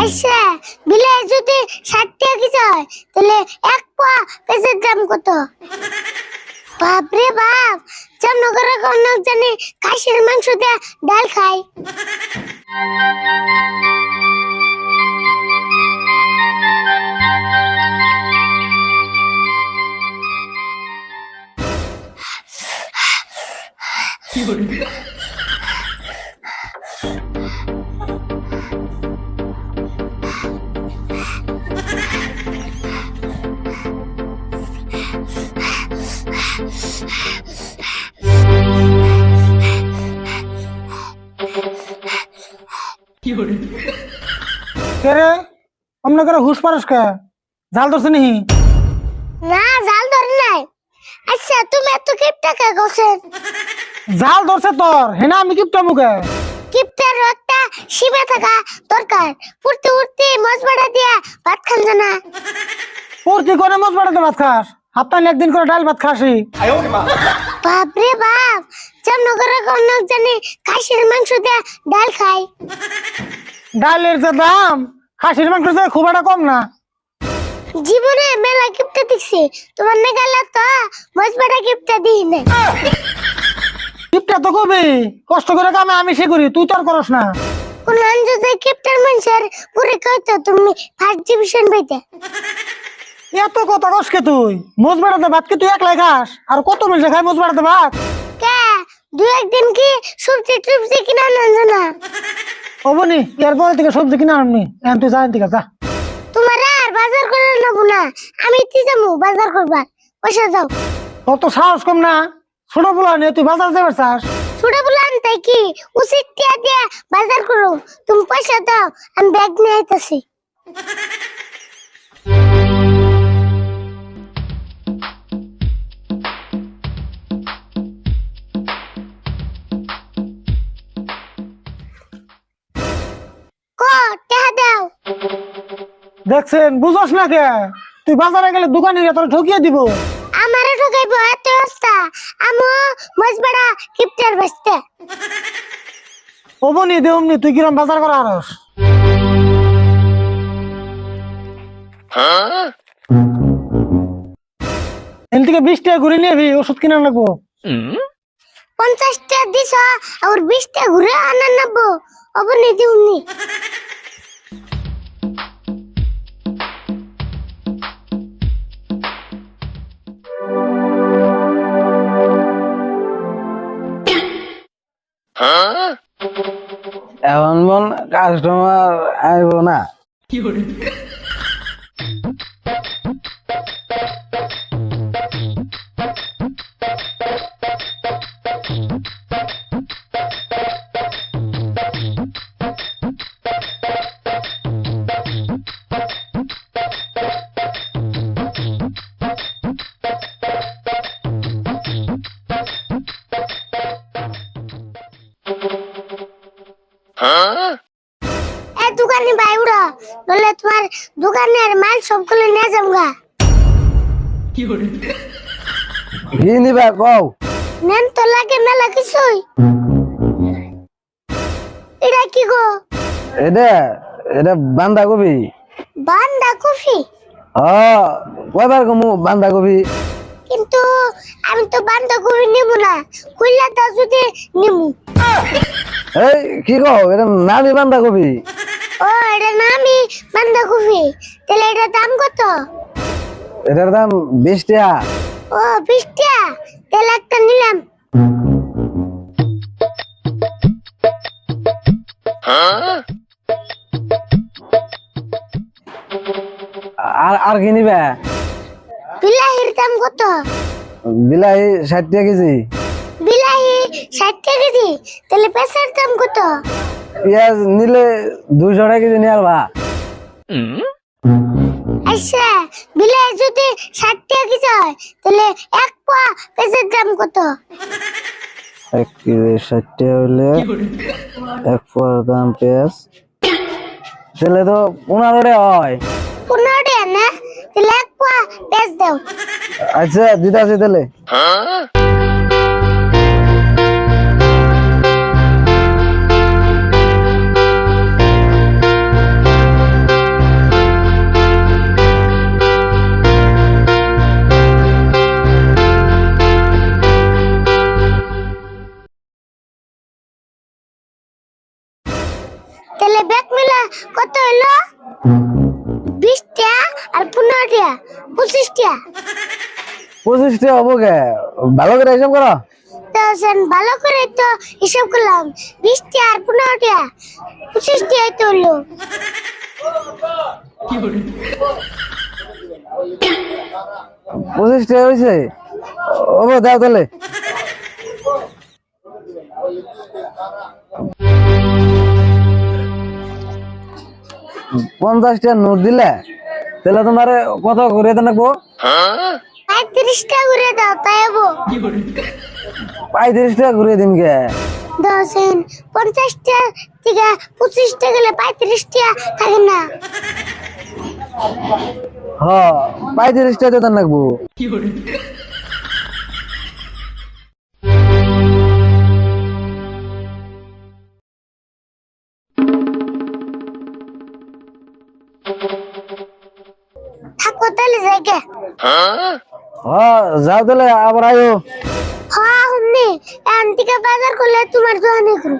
আচ্ছা, বিলাই যদি 60 টাকা কেজি হয় তাহলে এক পোয়া পেঁয়াজের দাম কত? বাপরে বাপ, জামনগরে কোন জানি খাসির মাংস দিয়ে ডাল খায়। কেরে অমনে করে হুশ পারস কে? জাল ধরছে নি? না, জাল ধরে নাই। আচ্ছা, তুমি এত কিপটা কে গোছেন? জাল ধরছে তোর, হেনা আমি কিপটা মুখে। কিপটার একটা সীমা থাকা দরকার। উঠতে উঠতে মজবাড়া দিয়া ভাত খান জানা। পড়তি করে মজ বাড়াতে ভাত খাস, হাপ্তাহে একদিন করে ডাল ভাত খাসি। বাপরে বাপ, জামনগরে কোন জানি খাসির মাংস দিয়ে ডাল খায়। ডালের যে দাম, খাসির মাংস খুব একটা কম না। জীবনে মেলা কিপটা দেখছি, তোমার না গেল তো মজবাড়া কিপটা দিই নাই। কিপটা তো কবি, কষ্ট করে কামে আমি সে করি, তুই তো আর করস না। কোন যদি কিপটার মানুষের পরীক্ষা হইতো তুমি ফার্স্ট ডিভিশন পাইতে। এত কথা কসকে তুই? মোজ বাড়াতে ভাত কি তুই একলাই খাস? আর কত মানুষ খায় মোজ বাড়াতে ভাত? কে দু একদিন কি সবজি টবজি কিনা আনেন না? হবনি, এরপরে থেকে সবজি কিনা আনবি। এখন তুই যা থেকে যা। তোমার আর বাজার করে নেবো না, আমি ইতি যাবো বাজার করবার। পয়সা দাও। তোর তো সাহস কম না, ছোট বলা নিয়ে তুই বাজার যাবে চাস? ছোট বলান তাই কি উচিত টিয়া দিয়ে বাজার করো। তুমি পয়সা দাও, আমি ব্যাগ নিয়ে আইতাছি। ক টাকা দাও। দেখছেন, বুঝস না কে? তুই বাজারে গেলে দোকানিরা তোর ঠকিয়ে দিব। আমারে ঠকাইবো এত অবস্থা? আমো মজবাড়া কিপটার বসতে। হবনি দেবনি, তুই কিরম বাজার করা আরস? এখান থেকে 20 টাকা ঘুরে নিয়ে ওষুধ কিনা লাগবো। 50 টাকা দিছ আর 20 টাকা ঘুরে আনা নেবো। অবনি দিউনি। এখন মন কাস্টমার আইব না। এ দোকানি ভাই উড়া, নলে তোমার দোকানের মাল সবগুলো নিয়ে যাবগা। কি নিবা কও? নেন তো লাগে মেলা কিছুই। এটা কি গো? এটা এটা বান্ধাকপি। বাঁধাকপি? কয়বার কমু বান্ধাকপি? কিন্তু আমি তো বাঁধাকপি নেবো না, কইলা দাও যদি নেবো। এই কি কও? এটা নামি বান্ধাকপি। ও, এটা নামি বাঁধাকপি। তাহলে এটার দাম কত? এটার দাম 20 টাকা। ও, 20 টাকা। তাহলে একটা নিলাম। আর আর কি নিবা? বিলাহির দাম কত? বিলাহি 60 টাকা কেজি। বিলাহি 60 টাকা কেজি। তাহলে পেঁচার দাম কত? পেঁয়াজ নিলে 200 টাকা কেজি নিয়ে আলবা। আচ্ছা, বিলাহি যদি 60 টাকা কেজি হয় তাহলে এক পোয়া পেঁচার দাম কত? 1 কেজি 60 টাকা হলে 1 পোয়ার দাম পেঁয়াজ তাহলে তো 15 টাকা হয়। 15 টাকা না? তাহলে এক পোয়া পেঁয়াজ দাও। আচ্ছা দিতাছি তাহলে। কত হলো 20টা আর 15টা 25টা 25টা হবো কে? ভালো করে হিসাব করো। তো সেন ভালো করে তো হিসাব করলাম 20টা আর 15টা 25টা তো হলো 25টা হয়েছে। ও দাও তাহলে। পঞ্চাশটা নোট দিলে তাহলে তোমার কত করে দেন রাখবো? 35টা করে দাও তাই হবো 35টা ঘুরে দিন কে? দশেন 50টা থেকে 25টা গেলে 35টা থাকে না হ 35টা দেন রাখবো। থাকো তাহলে জায়গা হ যাও তাহলে আবার আয়ো। হ্যাঁ হুমনি এখান থেকে বাজার করলে তোমার দোকানে করো